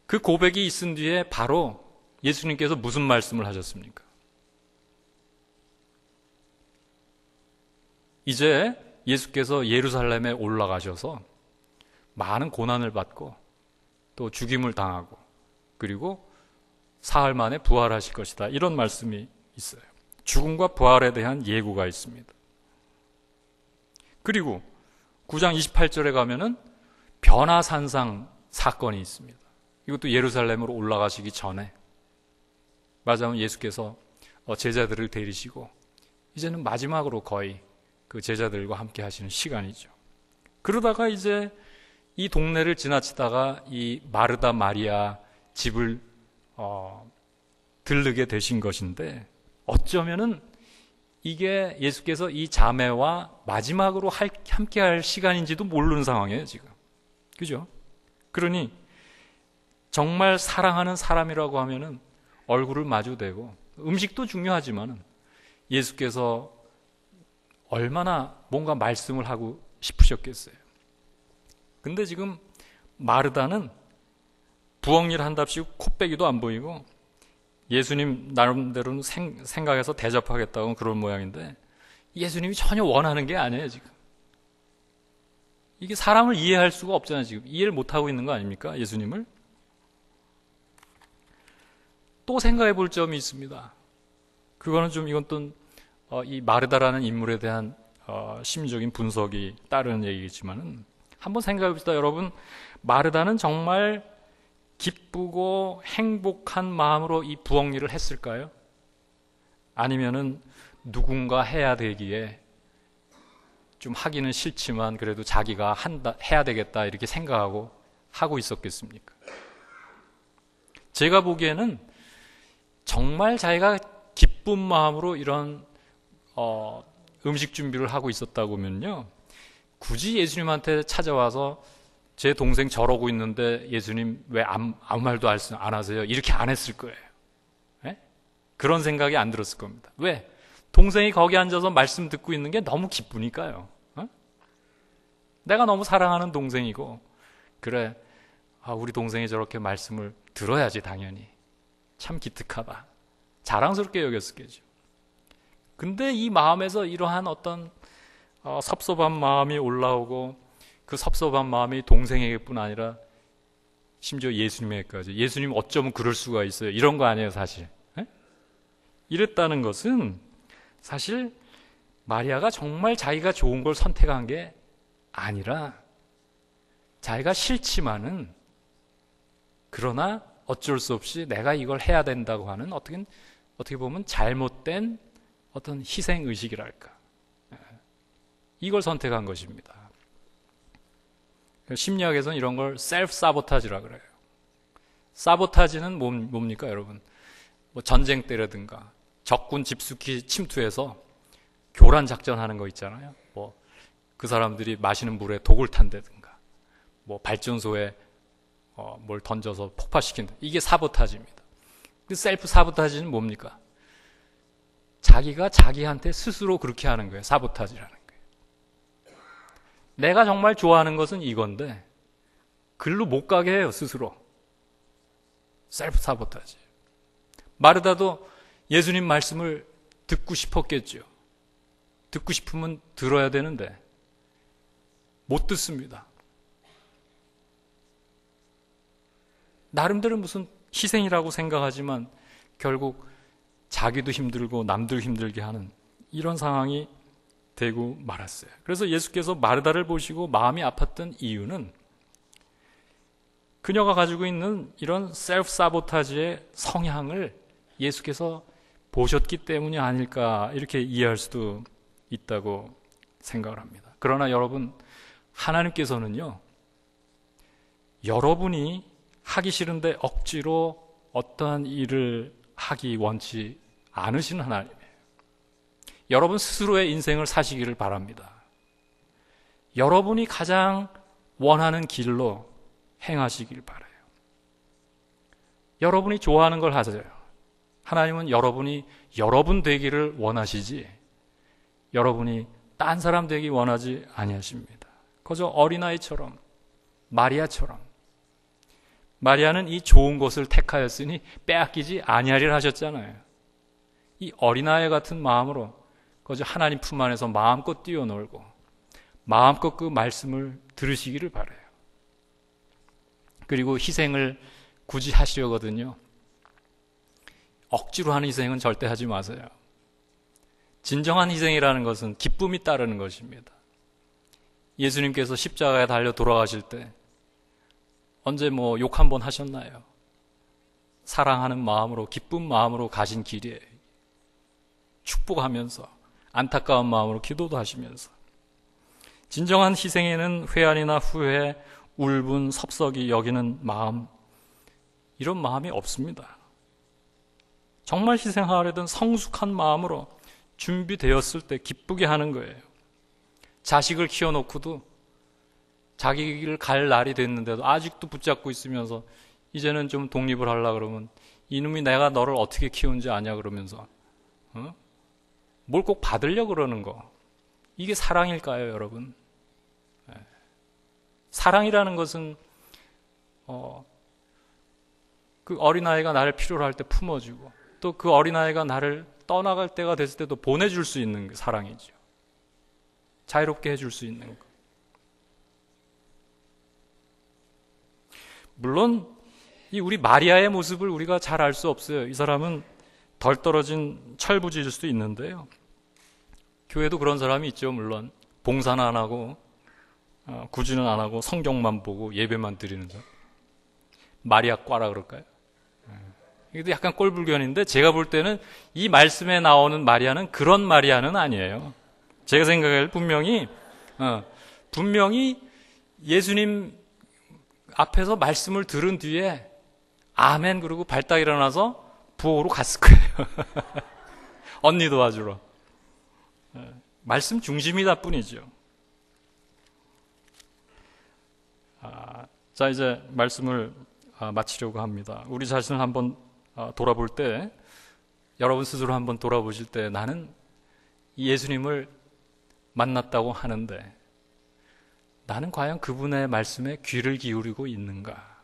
그 고백이 있은 뒤에 바로 예수님께서 무슨 말씀을 하셨습니까? 이제 예수께서 예루살렘에 올라가셔서 많은 고난을 받고 또 죽임을 당하고 그리고 사흘 만에 부활하실 것이다. 이런 말씀이 있어요. 죽음과 부활에 대한 예고가 있습니다. 그리고 9장 28절에 가면은 변화산상 사건이 있습니다. 이것도 예루살렘으로 올라가시기 전에 맞아면 예수께서 제자들을 데리시고 이제는 마지막으로 거의 그 제자들과 함께 하시는 시간이죠. 그러다가 이제 이 동네를 지나치다가 이 마르다 마리아 집을 들르게 되신 것인데, 어쩌면은 이게 예수께서 이 자매와 마지막으로 함께 할 시간인지도 모르는 상황이에요, 지금. 그죠? 그러니 정말 사랑하는 사람이라고 하면은 얼굴을 마주대고, 음식도 중요하지만은 예수께서 얼마나 뭔가 말씀을 하고 싶으셨겠어요. 근데 지금 마르다는 부엌일 한답시고 코빼기도 안 보이고 예수님 나름대로는 생각해서 대접하겠다고 그런 모양인데 예수님이 전혀 원하는 게 아니에요, 지금. 이게 사람을 이해할 수가 없잖아요, 지금. 이해를 못하고 있는 거 아닙니까, 예수님을? 또 생각해 볼 점이 있습니다. 그거는 좀 이건 또 이 마르다라는 인물에 대한 심리적인 분석이 따르는 얘기겠지만은 한번 생각해 봅시다. 여러분, 마르다는 정말 기쁘고 행복한 마음으로 이 부엌 일을 했을까요? 아니면은 누군가 해야 되기에 좀 하기는 싫지만 그래도 자기가 해야 되겠다 이렇게 생각하고 하고 있었겠습니까? 제가 보기에는 정말 자기가 기쁜 마음으로 이런 음식 준비를 하고 있었다고 하면요, 굳이 예수님한테 찾아와서 제 동생 저러고 있는데 예수님 왜 아무 말도 안 하세요? 이렇게 안 했을 거예요. 네? 그런 생각이 안 들었을 겁니다. 왜? 동생이 거기 앉아서 말씀 듣고 있는 게 너무 기쁘니까요. 내가 너무 사랑하는 동생이고, 그래, 우리 동생이 저렇게 말씀을 들어야지 당연히. 참 기특하다. 자랑스럽게 여겼겠죠. 근데 이 마음에서 이러한 어떤 섭섭한 마음이 올라오고, 그 섭섭한 마음이 동생에게뿐 아니라 심지어 예수님에게까지. 예수님 어쩌면 그럴 수가 있어요. 이런 거 아니에요, 사실. 에? 이랬다는 것은 사실 마리아가 정말 자기가 좋은 걸 선택한 게 아니라 자기가 싫지만은 그러나 어쩔 수 없이 내가 이걸 해야 된다고 하는 어떻게 보면 잘못된 어떤 희생의식이랄까, 이걸 선택한 것입니다. 심리학에서는 이런 걸 셀프 사보타지라 그래요. 사보타지는 뭡니까 여러분? 뭐 전쟁 때라든가 적군 집수기 침투해서 교란 작전하는 거 있잖아요. 뭐 그 사람들이 마시는 물에 독을 탄다든가, 뭐 발전소에 뭘 던져서 폭파시킨다. 이게 사보타지입니다. 그 셀프 사보타지는 뭡니까? 자기가 자기한테 스스로 그렇게 하는 거예요. 사보타지라는 거예요. 내가 정말 좋아하는 것은 이건데 글로 못 가게 해요, 스스로. 셀프 사보타지. 마르다도 예수님 말씀을 듣고 싶었겠죠. 듣고 싶으면 들어야 되는데 못 듣습니다. 나름대로 무슨 희생이라고 생각하지만 결국 자기도 힘들고 남들 힘들게 하는 이런 상황이 되고 말았어요. 그래서 예수께서 마르다를 보시고 마음이 아팠던 이유는 그녀가 가지고 있는 이런 셀프 사보타지의 성향을 예수께서 보셨기 때문이 아닐까, 이렇게 이해할 수도 있다고 생각을 합니다. 그러나 여러분, 하나님께서는요, 여러분이 하기 싫은데 억지로 어떠한 일을 하기 원치 않으신 하나님이에요. 여러분 스스로의 인생을 사시기를 바랍니다. 여러분이 가장 원하는 길로 행하시길 바라요. 여러분이 좋아하는 걸 하세요. 하나님은 여러분이 여러분 되기를 원하시지 여러분이 딴 사람 되기 원하지 아니하십니다. 그저 어린아이처럼, 마리아처럼, 마리아는 이 좋은 것을 택하였으니 빼앗기지 아니하리라 하셨잖아요. 이 어린아이 같은 마음으로 그저 하나님 품 안에서 마음껏 뛰어놀고 마음껏 그 말씀을 들으시기를 바라요. 그리고 희생을 굳이 하시려거든요. 억지로 하는 희생은 절대 하지 마세요. 진정한 희생이라는 것은 기쁨이 따르는 것입니다. 예수님께서 십자가에 달려 돌아가실 때 언제 뭐 욕 한 번 하셨나요? 사랑하는 마음으로, 기쁜 마음으로 가신 길이에요. 축복하면서 안타까운 마음으로 기도도 하시면서. 진정한 희생에는 회한이나 후회, 울분, 섭석이 여기는 마음, 이런 마음이 없습니다. 정말 희생하려던 성숙한 마음으로 준비되었을 때 기쁘게 하는 거예요. 자식을 키워놓고도 자기 길 갈 날이 됐는데도 아직도 붙잡고 있으면서 이제는 좀 독립을 하려고 그러면 이놈이 내가 너를 어떻게 키운지 아냐 그러면서 뭘 꼭 받으려고 그러는 거, 이게 사랑일까요 여러분? 사랑이라는 것은 그 어린아이가 나를 필요로 할 때 품어주고 또 그 어린아이가 나를 떠나갈 때가 됐을 때도 보내줄 수 있는 사랑이죠. 자유롭게 해줄 수 있는 것. 물론 이 우리 마리아의 모습을 우리가 잘 알 수 없어요. 이 사람은 덜 떨어진 철부지일 수도 있는데요. 교회도 그런 사람이 있죠. 물론 봉사는 안 하고 구지는 안 하고 성경만 보고 예배만 드리는 사람. 마리아과라 그럴까요? 이것도 약간 꼴불견인데 제가 볼 때는 이 말씀에 나오는 마리아는 그런 마리아는 아니에요. 제가 생각할 분명히 예수님 앞에서 말씀을 들은 뒤에 아멘 그러고 발딱 일어나서 부엌으로 갔을 거예요. 언니 도와주러. 말씀 중심이다 뿐이죠. 자, 이제 말씀을 마치려고 합니다. 우리 자신을 한번 돌아볼 때, 여러분 스스로 한번 돌아보실 때 나는 예수님을 만났다고 하는데 나는 과연 그분의 말씀에 귀를 기울이고 있는가?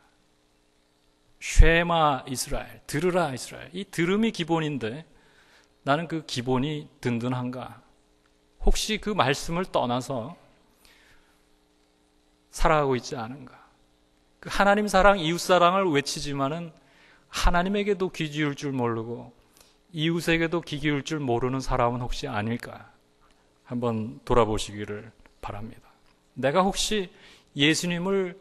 쉐마 이스라엘, 들으라 이스라엘. 이 들음이 기본인데 나는 그 기본이 든든한가? 혹시 그 말씀을 떠나서 살아가고 있지 않은가? 그 하나님 사랑, 이웃 사랑을 외치지만은 하나님에게도 귀 기울 줄 모르고 이웃에게도 귀 기울 줄 모르는 사람은 혹시 아닐까? 한번 돌아보시기를 바랍니다. 내가 혹시 예수님을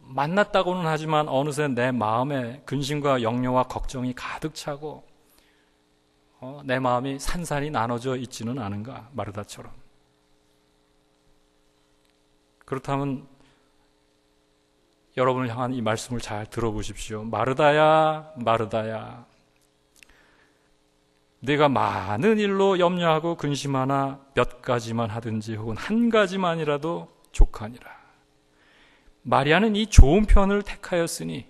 만났다고는 하지만 어느새 내 마음에 근심과 염려와 걱정이 가득 차고 내 마음이 산산이 나눠져 있지는 않은가? 마르다처럼. 그렇다면 여러분을 향한 이 말씀을 잘 들어보십시오. 마르다야, 마르다야. 네가 많은 일로 염려하고 근심하나 몇 가지만 하든지 혹은 한 가지만이라도 족하니라. 마리아는 이 좋은 편을 택하였으니,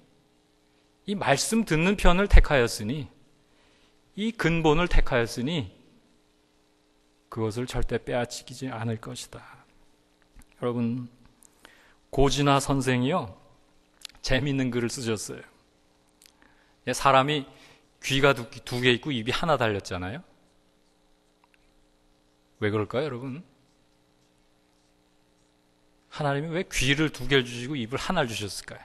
이 말씀 듣는 편을 택하였으니, 이 근본을 택하였으니 그것을 절대 빼앗기지 않을 것이다. 여러분, 고진아 선생이요, 재미있는 글을 쓰셨어요. 사람이 귀가 두 개 있고 입이 하나 달렸잖아요. 왜 그럴까요, 여러분? 하나님이 왜 귀를 두 개를 주시고 입을 하나를 주셨을까요?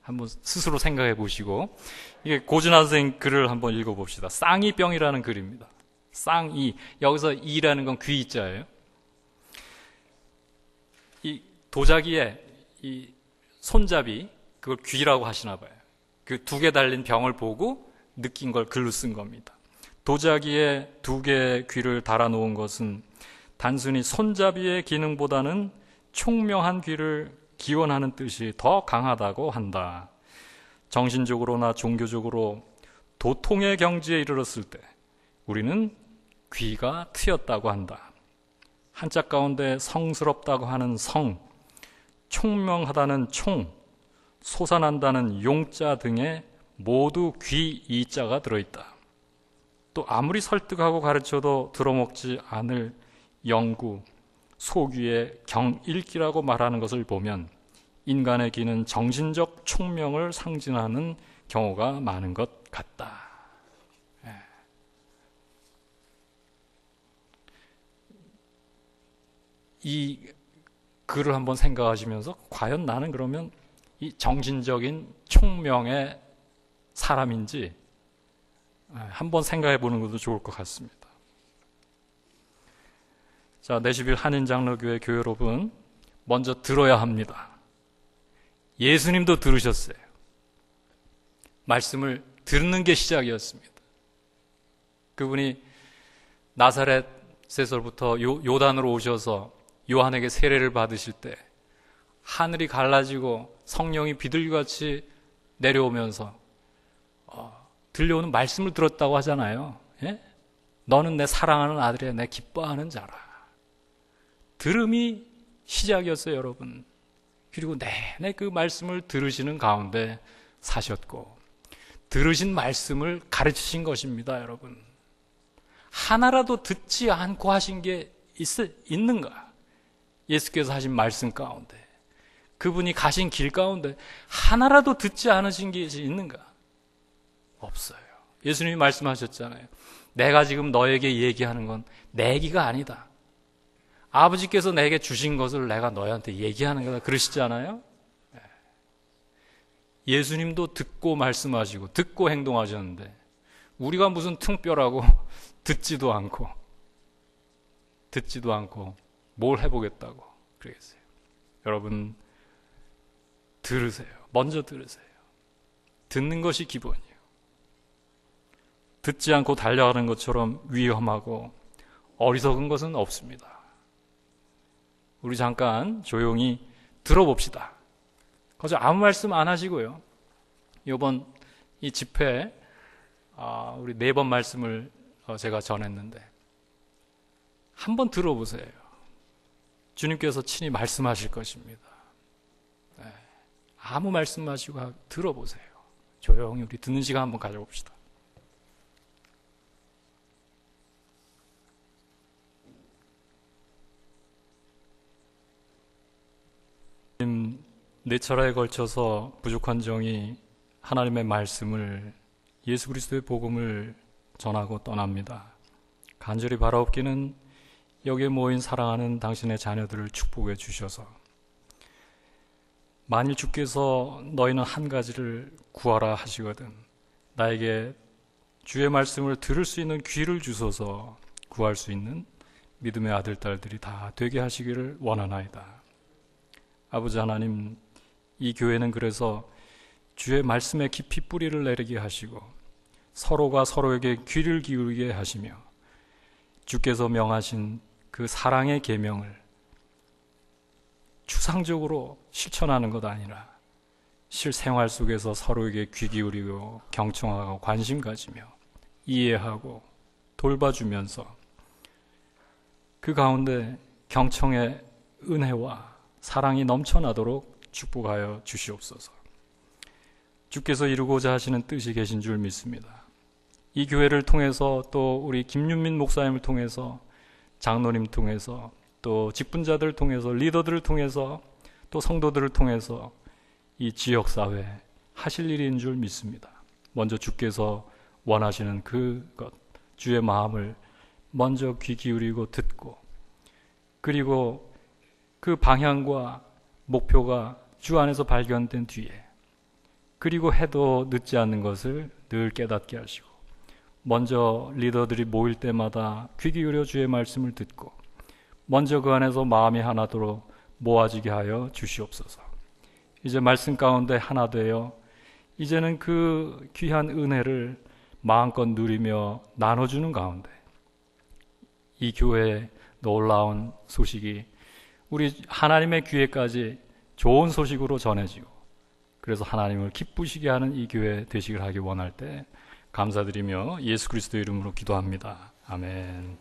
한번 스스로 생각해 보시고, 이게 고준하 선생 글을 한번 읽어봅시다. 쌍이병이라는 글입니다. 쌍이, 여기서 이라는 건 귀자예요. 이 도자기에 이 손잡이, 그걸 귀라고 하시나 봐요. 그 두 개 달린 병을 보고 느낀 걸 글로 쓴 겁니다. 도자기에 두 개의 귀를 달아놓은 것은 단순히 손잡이의 기능보다는 총명한 귀를 기원하는 뜻이 더 강하다고 한다. 정신적으로나 종교적으로 도통의 경지에 이르렀을 때 우리는 귀가 트였다고 한다. 한자 가운데 성스럽다고 하는 성, 총명하다는 총, 솟아난다는 용자 등에 모두 귀 이자가 들어있다. 또 아무리 설득하고 가르쳐도 들어먹지 않을 영구, 소귀의 경일기라고 말하는 것을 보면 인간의 귀는 정신적 총명을 상징하는 경우가 많은 것 같다. 이 글을 한번 생각하시면서 과연 나는 그러면 이 정신적인 총명의 사람인지 한번 생각해 보는 것도 좋을 것 같습니다. 자, 내시빌 한인장로교회 교회 여러분, 먼저 들어야 합니다. 예수님도 들으셨어요. 말씀을 듣는 게 시작이었습니다. 그분이 나사렛에서부터 요단으로 오셔서 요한에게 세례를 받으실 때 하늘이 갈라지고 성령이 비둘기같이 내려오면서 들려오는 말씀을 들었다고 하잖아요. 예? 너는 내 사랑하는 아들이야, 내 기뻐하는 자라. 들음이 시작이었어요, 여러분. 그리고 내내 그 말씀을 들으시는 가운데 사셨고 들으신 말씀을 가르치신 것입니다, 여러분. 하나라도 듣지 않고 하신 게 있는가? 예수께서 하신 말씀 가운데, 그분이 가신 길 가운데 하나라도 듣지 않으신 게 있는가? 없어요. 예수님이 말씀하셨잖아요. 내가 지금 너에게 얘기하는 건 내 얘기가 아니다. 아버지께서 내게 주신 것을 내가 너희한테 얘기하는 거다 그러시잖아요. 예수님도 듣고 말씀하시고 듣고 행동하셨는데 우리가 무슨 퉁뼈라고 듣지도 않고 뭘 해보겠다고 그러겠어요. 여러분, 들으세요. 먼저 들으세요. 듣는 것이 기본이에요. 듣지 않고 달려가는 것처럼 위험하고 어리석은 것은 없습니다. 우리 잠깐 조용히 들어봅시다. 거기서 아무 말씀 안 하시고요. 이번 이 집회 우리 4번 말씀을 제가 전했는데 한번 들어보세요. 주님께서 친히 말씀하실 것입니다. 네. 아무 말씀 마시고 들어보세요. 조용히 우리 듣는 시간 한번 가져봅시다. 네 차례에 걸쳐서 부족한 정이 하나님의 말씀을 예수 그리스도의 복음을 전하고 떠납니다. 간절히 바라옵기는 여기에 모인 사랑하는 당신의 자녀들을 축복해 주셔서 만일 주께서 너희는 한 가지를 구하라 하시거든 나에게 주의 말씀을 들을 수 있는 귀를 주소서 구할 수 있는 믿음의 아들, 딸들이 다 되게 하시기를 원하나이다. 아버지 하나님, 이 교회는 그래서 주의 말씀에 깊이 뿌리를 내리게 하시고 서로가 서로에게 귀를 기울이게 하시며 주께서 명하신 그 사랑의 계명을 추상적으로 실천하는 것 아니라 실생활 속에서 서로에게 귀 기울이고 경청하고 관심 가지며 이해하고 돌봐주면서 그 가운데 경청의 은혜와 사랑이 넘쳐나도록 축복하여 주시옵소서. 주께서 이루고자 하시는 뜻이 계신 줄 믿습니다. 이 교회를 통해서 또 우리 김윤민 목사님을 통해서 장로님 통해서 또 직분자들을 통해서 리더들을 통해서 또 성도들을 통해서 이 지역사회 하실 일인 줄 믿습니다. 먼저 주께서 원하시는 그것, 주의 마음을 먼저 귀 기울이고 듣고 그리고 그 방향과 목표가 주 안에서 발견된 뒤에 그리고 해도 늦지 않는 것을 늘 깨닫게 하시고 먼저 리더들이 모일 때마다 귀 기울여 주의 말씀을 듣고 먼저 그 안에서 마음이 하나도록 모아지게 하여 주시옵소서. 이제 말씀 가운데 하나 되어 이제는 그 귀한 은혜를 마음껏 누리며 나눠주는 가운데 이 교회의 놀라운 소식이 우리 하나님의 귀에까지 좋은 소식으로 전해지고 그래서 하나님을 기쁘시게 하는 이 교회 되시길 하기 원할 때 감사드리며 예수 그리스도 이름으로 기도합니다. 아멘.